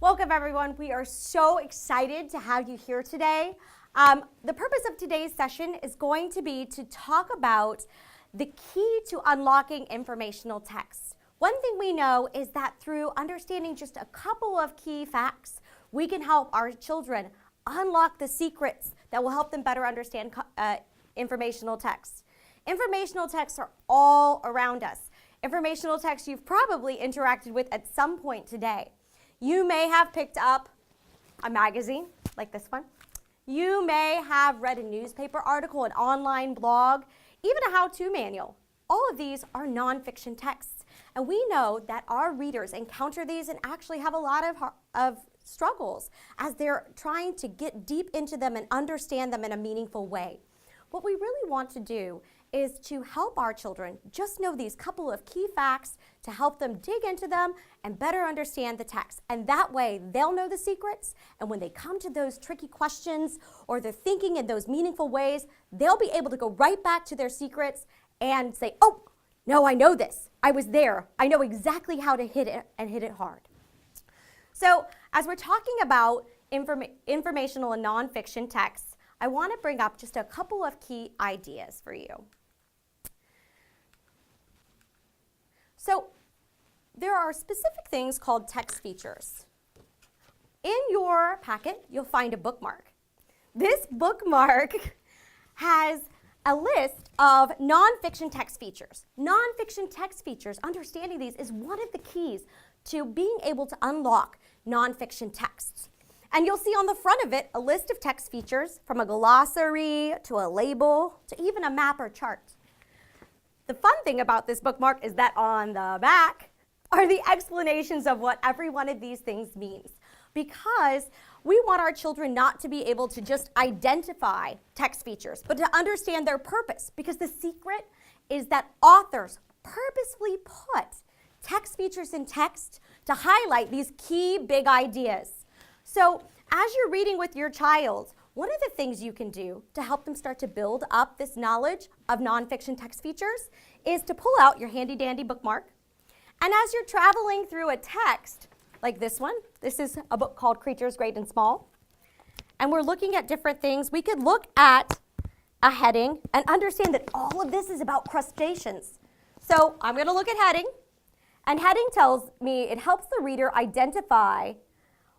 Welcome everyone. We are so excited to have you here today. The purpose of today's session is going to be to talk about the key to unlocking informational text. One thing we know is that through understanding just a couple of key facts, we can help our children unlock the secrets that will help them better understand informational text. Informational texts are all around us. Informational text you've probably interacted with at some point today. You may have picked up a magazine like this one. You may have read a newspaper article, an online blog, even a how-to manual. All of these are nonfiction texts. And we know that our readers encounter these and actually have a lot of struggles as they're trying to get deep into them and understand them in a meaningful way. What we really want to do is to help our children just know these couple of key facts to help them dig into them and better understand the text. And that way they'll know the secrets, and when they come to those tricky questions or they're thinking in those meaningful ways, they'll be able to go right back to their secrets and say, oh, no, I know this. I was there. I know exactly how to hit it and hit it hard. So as we're talking about informational and nonfiction texts, I want to bring up just a couple of key ideas for you. So there are specific things called text features. In your packet, you'll find a bookmark. This bookmark has a list of nonfiction text features. Nonfiction text features, understanding these is one of the keys to being able to unlock nonfiction texts. And you'll see on the front of it a list of text features, from a glossary to a label to even a map or chart. The fun thing about this bookmark is that on the back are the explanations of what every one of these things means, because we want our children not to be able to just identify text features, but to understand their purpose, because the secret is that authors purposefully put text features in text to highlight these key big ideas. So as you're reading with your child, one of the things you can do to help them start to build up this knowledge of nonfiction text features is to pull out your handy dandy bookmark. And as you're traveling through a text like this one, this is a book called Creatures Great and Small, and we're looking at different things, we could look at a heading and understand that all of this is about crustaceans. So I'm going to look at heading, and heading tells me, it helps the reader identify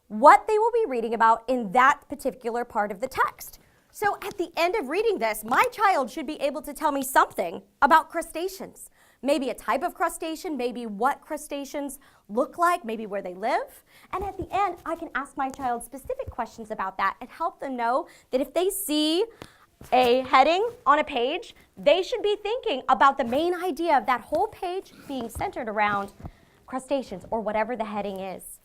what they will be reading about in that particular part of the text. So at the end of reading this, my child should be able to tell me something about crustaceans. Maybe a type of crustacean, maybe what crustaceans look like, maybe where they live. And at the end, I can ask my child specific questions about that and help them know that if they see a heading on a page, they should be thinking about the main idea of that whole page being centered around crustaceans or whatever the heading is.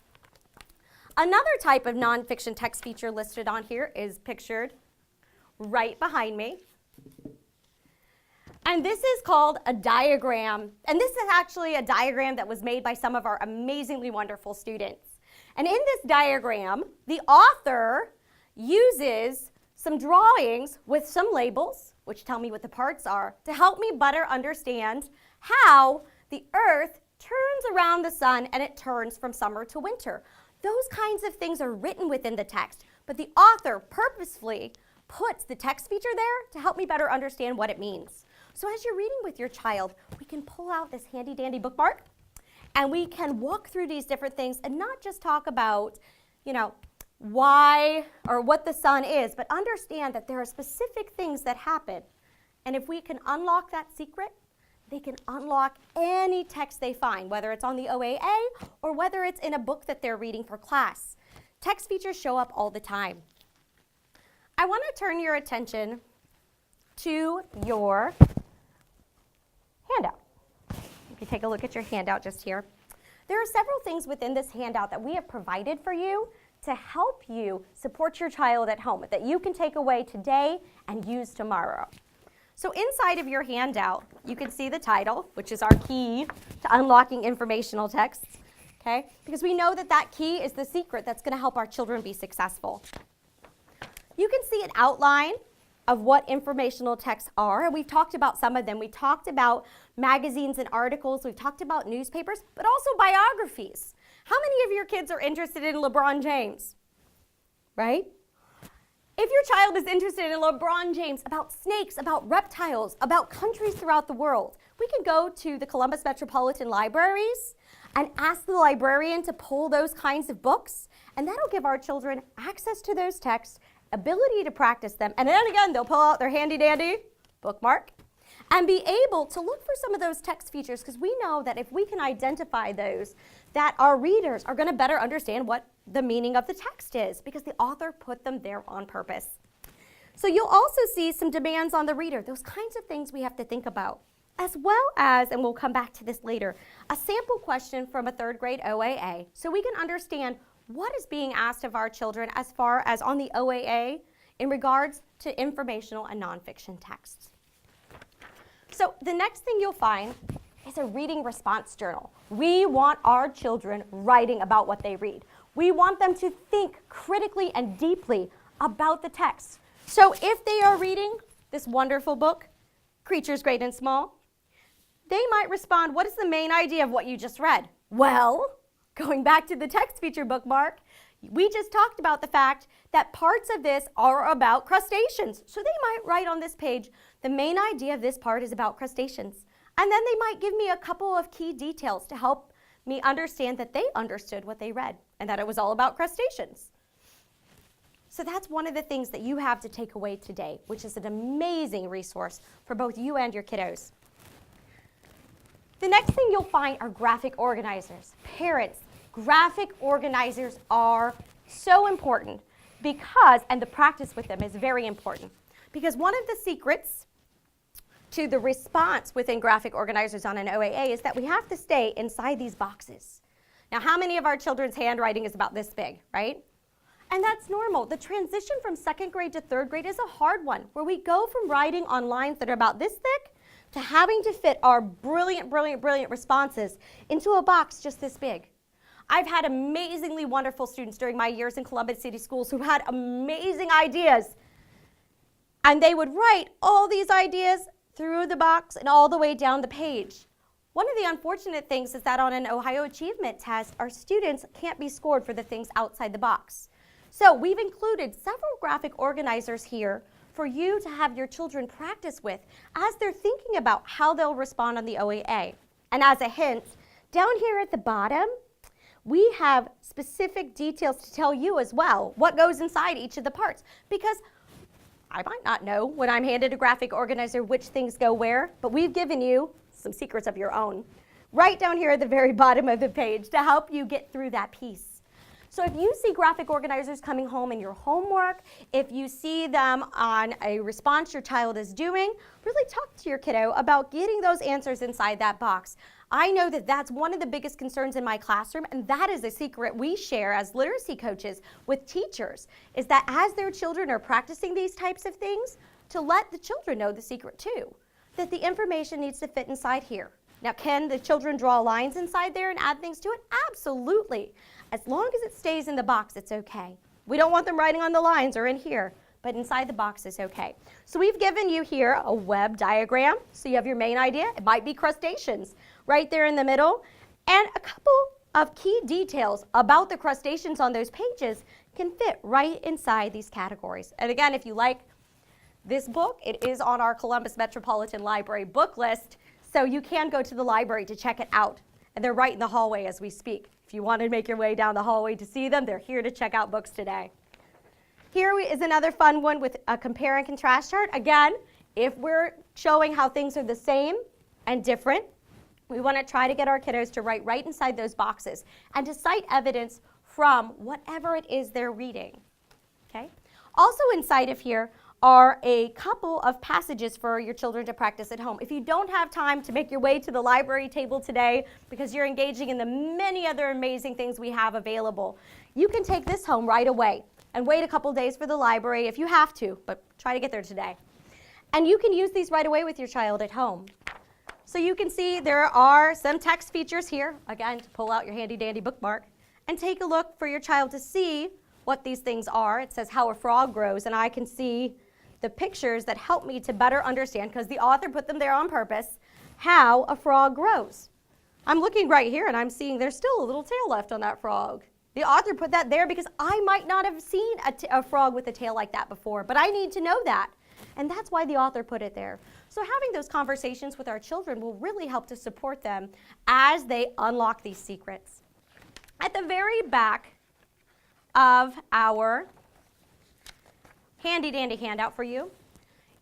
Another type of nonfiction text feature listed on here is pictured right behind me. And this is called a diagram. And this is actually a diagram that was made by some of our amazingly wonderful students. And in this diagram, the author uses some drawings with some labels, which tell me what the parts are, to help me better understand how the Earth turns around the sun and it turns from summer to winter. Those kinds of things are written within the text, but the author purposefully puts the text feature there to help me better understand what it means. So as you're reading with your child, we can pull out this handy dandy bookmark and we can walk through these different things and not just talk about, why or what the sun is, but understand that there are specific things that happen. And if we can unlock that secret, they can unlock any text they find, whether it's on the OAA or whether it's in a book that they're reading for class. Text features show up all the time. I want to turn your attention to your handout. You can take a look at your handout just here. There are several things within this handout that we have provided for you to help you support your child at home that you can take away today and use tomorrow. So inside of your handout, you can see the title, which is our key to unlocking informational texts, okay? Because we know that that key is the secret that's going to help our children be successful. You can see an outline of what informational texts are, and we've talked about some of them. We talked about magazines and articles, we've talked about newspapers, but also biographies. How many of your kids are interested in LeBron James? Right? If your child is interested in LeBron James, about snakes, about reptiles, about countries throughout the world, we can go to the Columbus Metropolitan Libraries and ask the librarian to pull those kinds of books, and that'll give our children access to those texts, ability to practice them, and then again, they'll pull out their handy-dandy bookmark and be able to look for some of those text features, because we know that if we can identify those, that our readers are going to better understand what the meaning of the text is, because the author put them there on purpose. So you'll also see some demands on the reader, those kinds of things we have to think about, as well as, and we'll come back to this later, a sample question from a third grade OAA, so we can understand what is being asked of our children as far as on the OAA in regards to informational and nonfiction texts. So the next thing you'll find is a reading response journal. We want our children writing about what they read. We want them to think critically and deeply about the text. So if they are reading this wonderful book, Creatures Great and Small, they might respond, what is the main idea of what you just read? Well, going back to the text feature bookmark, we just talked about the fact that parts of this are about crustaceans. So they might write on this page, the main idea of this part is about crustaceans. And then they might give me a couple of key details to help me understand that they understood what they read and that it was all about crustaceans. So that's one of the things that you have to take away today, which is an amazing resource for both you and your kiddos. The next thing you'll find are graphic organizers. Parents, graphic organizers are so important because, and the practice with them is very important, because one of the secrets to the response within graphic organizers on an OAA is that we have to stay inside these boxes. Now, how many of our children's handwriting is about this big, right? And that's normal. The transition from second grade to third grade is a hard one, where we go from writing on lines that are about this thick to having to fit our brilliant responses into a box just this big. I've had amazingly wonderful students during my years in Columbus City Schools who had amazing ideas, and they would write all these ideas through the box and all the way down the page. One of the unfortunate things is that on an Ohio Achievement test, our students can't be scored for the things outside the box. So we've included several graphic organizers here for you to have your children practice with as they're thinking about how they'll respond on the OAA. And as a hint, down here at the bottom, we have specific details to tell you as well what goes inside each of the parts, because I might not know when I'm handed a graphic organizer which things go where, but we've given you some secrets of your own right down here at the very bottom of the page to help you get through that piece. So if you see graphic organizers coming home in your homework, if you see them on a response your child is doing, really talk to your kiddo about getting those answers inside that box. I know that that's one of the biggest concerns in my classroom, and that is a secret we share as literacy coaches with teachers, is that as their children are practicing these types of things, to let the children know the secret too, that the information needs to fit inside here. Now, can the children draw lines inside there and add things to it? Absolutely. As long as it stays in the box, it's okay. We don't want them writing on the lines or in here, but inside the box is okay. So we've given you here a web diagram. So you have your main idea. It might be crustaceans right there in the middle. And a couple of key details about the crustaceans on those pages can fit right inside these categories. And again, if you like this book, it is on our Columbus Metropolitan Library book list. So you can go to the library to check it out. And they're right in the hallway as we speak. If you want to make your way down the hallway to see them, they're here to check out books today. Here is another fun one with a compare and contrast chart. Again, if we're showing how things are the same and different, we want to try to get our kiddos to write right inside those boxes and to cite evidence from whatever it is they're reading. Okay? Also inside of here are a couple of passages for your children to practice at home. If you don't have time to make your way to the library table today because you're engaging in the many other amazing things we have available, you can take this home right away and wait a couple days for the library if you have to, but try to get there today. And you can use these right away with your child at home. So you can see there are some text features here, again, to pull out your handy dandy bookmark, and take a look for your child to see what these things are. It says how a frog grows, and I can see the pictures that help me to better understand, because the author put them there on purpose, how a frog grows. I'm looking right here and I'm seeing there's still a little tail left on that frog. The author put that there because I might not have seen a frog with a tail like that before, but I need to know that. And that's why the author put it there. So having those conversations with our children will really help to support them as they unlock these secrets. At the very back of our handy dandy handout for you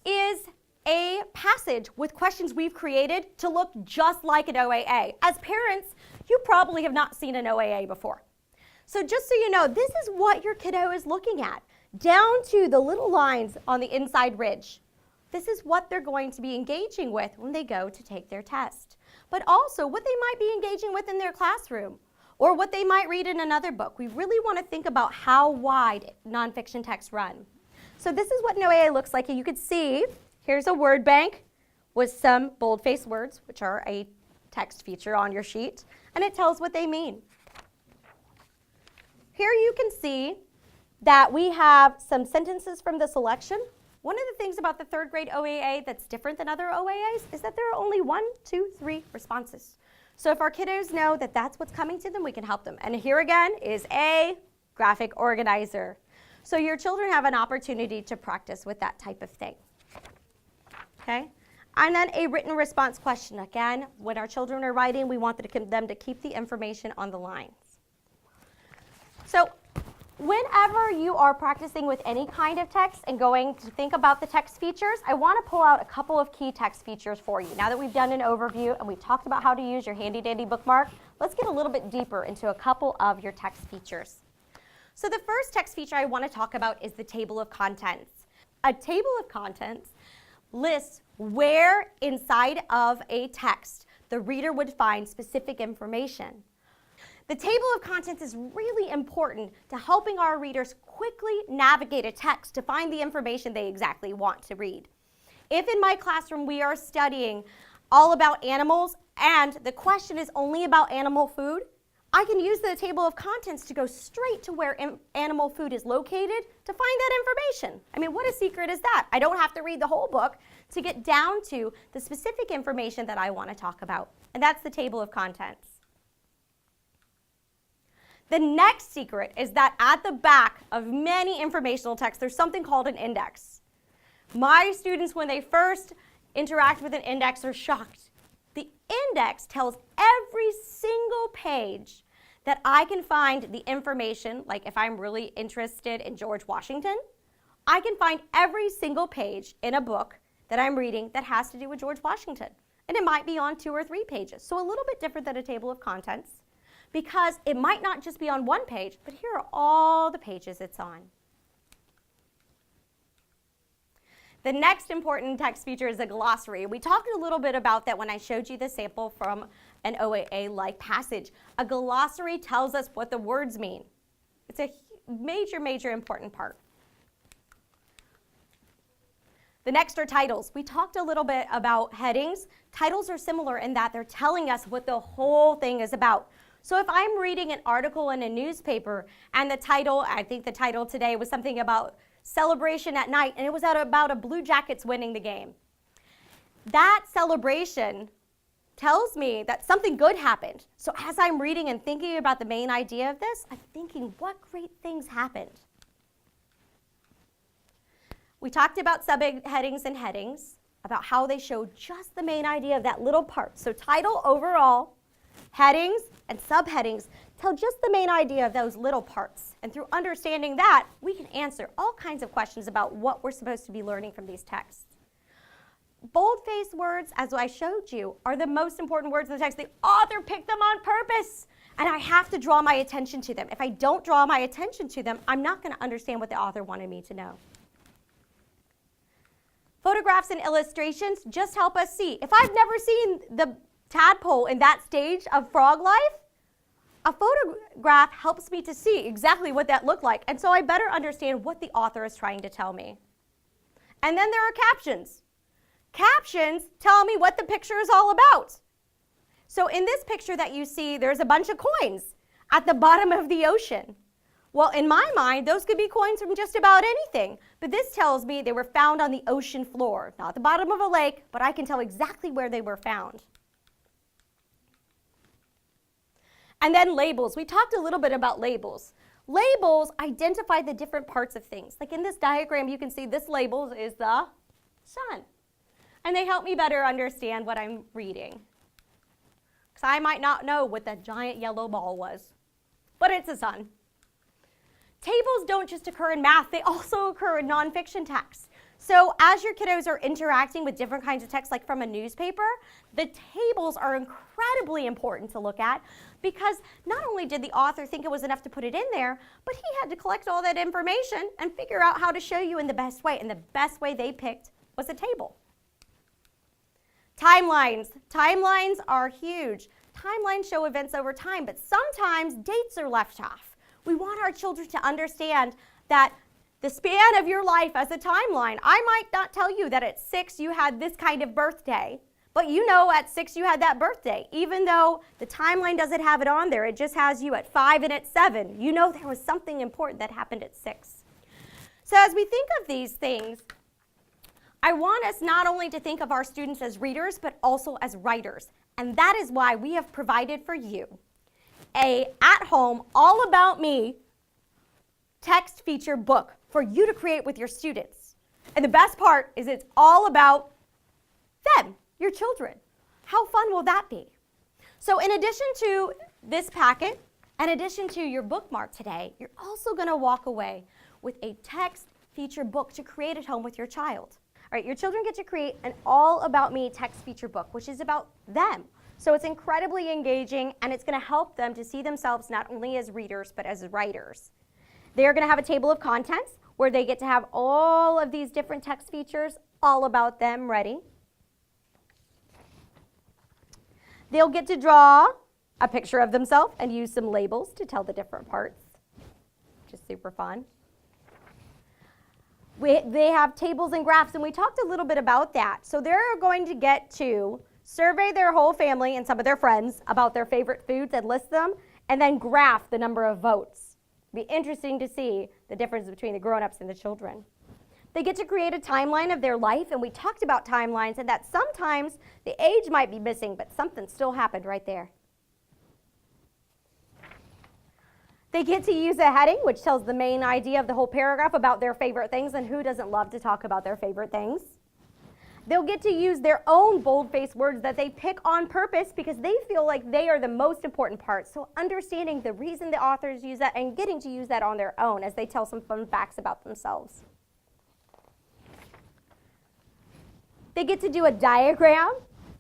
is a passage with questions we've created to look just like an OAA. As parents, you probably have not seen an OAA before. So just so you know, this is what your kiddo is looking at, down to the little lines on the inside ridge. This is what they're going to be engaging with when they go to take their test, but also what they might be engaging with in their classroom or what they might read in another book. We really want to think about how wide nonfiction texts run. So this is what an OAA looks like. You can see here's a word bank with some boldface words, which are a text feature on your sheet, and it tells what they mean. Here you can see that we have some sentences from the selection. One of the things about the third grade OAA that's different than other OAAs is that there are only 1, 2, 3 responses. So if our kiddos know that that's what's coming to them, we can help them. And here again is a graphic organizer. So your children have an opportunity to practice with that type of thing. Okay? And then a written response question. Again, when our children are writing, we want them to keep the information on the lines. So whenever you are practicing with any kind of text and going to think about the text features, I want to pull out a couple of key text features for you. Now that we've done an overview and we've talked about how to use your handy dandy bookmark, let's get a little bit deeper into a couple of your text features. So the first text feature I want to talk about is the table of contents. A table of contents lists where inside of a text the reader would find specific information. The table of contents is really important to helping our readers quickly navigate a text to find the information they exactly want to read. If in my classroom we are studying all about animals and the question is only about animal food, I can use the table of contents to go straight to where animal food is located to find that information. I mean, what a secret is that? I don't have to read the whole book to get down to the specific information that I want to talk about. And that's the table of contents. The next secret is that at the back of many informational texts, there's something called an index. My students, when they first interact with an index, are shocked. The index tells every single page that I can find the information, like if I'm really interested in George Washington, I can find every single page in a book that I'm reading that has to do with George Washington. And it might be on 2 or 3 pages. So a little bit different than a table of contents, because it might not just be on 1 page, but here are all the pages it's on. The next important text feature is a glossary. We talked a little bit about that when I showed you the sample from an OAA-like passage. A glossary tells us what the words mean. It's a major important part. The next are titles. We talked a little bit about headings. Titles are similar in that they're telling us what the whole thing is about. So if I'm reading an article in a newspaper and the title, I think the title today was something about celebration at night, and it was about a Blue Jackets winning the game. That celebration tells me that something good happened. So as I'm reading and thinking about the main idea of this, I'm thinking, what great things happened? We talked about subheadings and headings, about how they show just the main idea of that little part. So title overall, headings and subheadings tell just the main idea of those little parts. And through understanding that, we can answer all kinds of questions about what we're supposed to be learning from these texts. Boldface words, as I showed you, are the most important words in the text. The author picked them on purpose, and I have to draw my attention to them. If I don't draw my attention to them, I'm not going to understand what the author wanted me to know. Photographs and illustrations just help us see. If I've never seen the tadpole in that stage of frog life, a photograph helps me to see exactly what that looked like, and so I better understand what the author is trying to tell me. And then there are captions. Captions tell me what the picture is all about. So in this picture that you see, there's a bunch of coins at the bottom of the ocean. Well, in my mind, those could be coins from just about anything, but this tells me they were found on the ocean floor, not the bottom of a lake, but I can tell exactly where they were found. And then labels. We talked a little bit about labels. Labels identify the different parts of things. Like in this diagram, you can see this label is the sun. And they help me better understand what I'm reading. Because I might not know what that giant yellow ball was, but it's a sun. Tables don't just occur in math, they also occur in nonfiction texts. So as your kiddos are interacting with different kinds of text, like from a newspaper, the tables are incredibly important to look at because not only did the author think it was enough to put it in there, but he had to collect all that information and figure out how to show you in the best way. And the best way they picked was a table. Timelines. Timelines are huge. Timelines show events over time, but sometimes dates are left off. We want our children to understand that the span of your life as a timeline. I might not tell you that at 6 you had this kind of birthday, but you know at 6 you had that birthday. Even though the timeline doesn't have it on there, it just has you at 5 and at 7. You know there was something important that happened at 6. So as we think of these things, I want us not only to think of our students as readers, but also as writers. And that is why we have provided for you a at-home, all about me text feature book for you to create with your students. And the best part is it's all about them, your children. How fun will that be? So in addition to this packet, in addition to your bookmark today, you're also going to walk away with a text feature book to create at home with your child. All right, your children get to create an all about me text feature book, which is about them. So it's incredibly engaging, and it's going to help them to see themselves not only as readers, but as writers. They're going to have a table of contents where they get to have all of these different text features all about them ready. They'll get to draw a picture of themselves and use some labels to tell the different parts, which is super fun. They have tables and graphs, and we talked a little bit about that. So they're going to get to survey their whole family and some of their friends about their favorite foods and list them, and then graph the number of votes. It'll be interesting to see the difference between the grown-ups and the children. They get to create a timeline of their life, and we talked about timelines and that sometimes the age might be missing, but something still happened right there. They get to use a heading, which tells the main idea of the whole paragraph about their favorite things, and who doesn't love to talk about their favorite things. They'll get to use their own bold-faced words that they pick on purpose because they feel like they are the most important part. So understanding the reason the authors use that and getting to use that on their own as they tell some fun facts about themselves. They get to do a diagram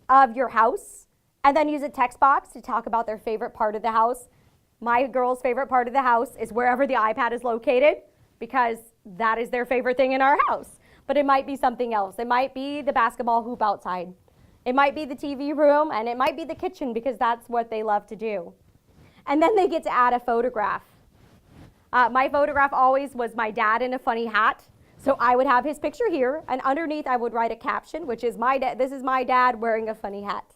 of your house and then use a text box to talk about their favorite part of the house. My girl's favorite part of the house is wherever the iPad is located because that is their favorite thing in our house. But it might be something else. It might be the basketball hoop outside. It might be the TV room, and it might be the kitchen because that's what they love to do. And then they get to add a photograph. My photograph always was my dad in a funny hat. So I would have his picture here, and underneath I would write a caption, which is this is my dad wearing a funny hat.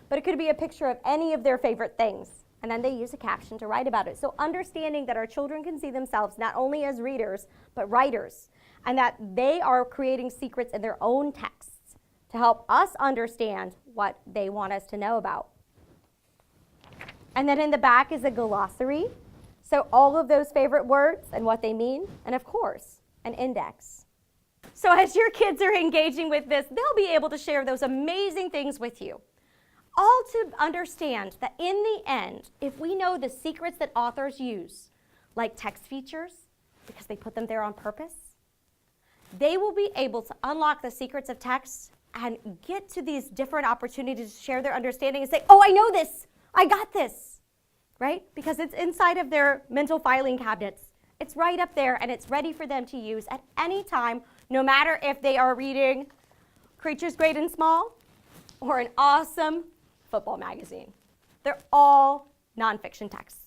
But it could be a picture of any of their favorite things. And then they use a caption to write about it. So understanding that our children can see themselves not only as readers, but writers, and that they are creating secrets in their own texts to help us understand what they want us to know about. And then in the back is a glossary. So all of those favorite words and what they mean, and of course, an index. So as your kids are engaging with this, they'll be able to share those amazing things with you. All to understand that in the end, if we know the secrets that authors use, like text features, because they put them there on purpose, they will be able to unlock the secrets of text and get to these different opportunities to share their understanding and say, oh, I know this, I got this, right? Because it's inside of their mental filing cabinets. It's right up there, and it's ready for them to use at any time, no matter if they are reading Creatures Great and Small or an awesome football magazine. They're all nonfiction texts.